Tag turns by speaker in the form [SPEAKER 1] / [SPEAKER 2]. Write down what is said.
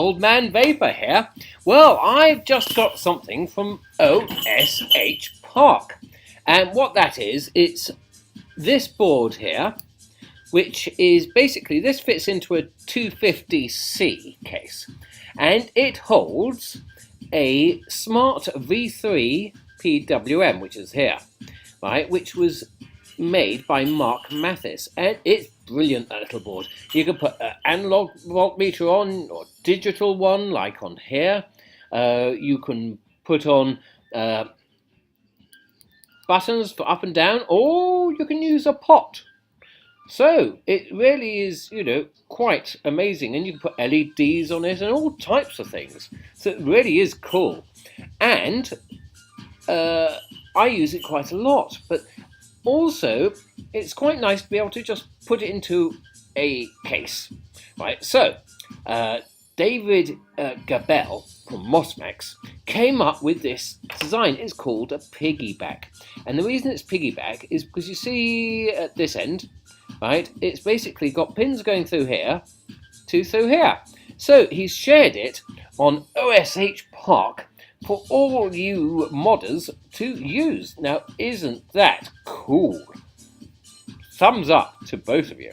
[SPEAKER 1] Old Man Vapor here. Well, I've just got something from OSH Park. And what that is, it's this board here, which is basically, this fits into a 250C case. And it holds a Smart V3 PWM, which is here, right, which was made by Mathis, and it's brilliant, that little board. You can put an analog voltmeter on, or digital one, like on here. You can put on buttons for up and down, or you can use a pot. So it really is, you know, quite amazing, and you can put LEDs on it and all types of things. So it really is cool, and I use it quite a lot. But also, it's quite nice to be able to just put it into a case, right? So David Gabel from Mossmax came up with this design. It's called a piggyback, and the reason it's piggyback is because you see at this end, right, it's basically got pins going through here to through here. So he's shared it on OSH Park for all you modders to use. Now, isn't that cool? Thumbs up to both of you.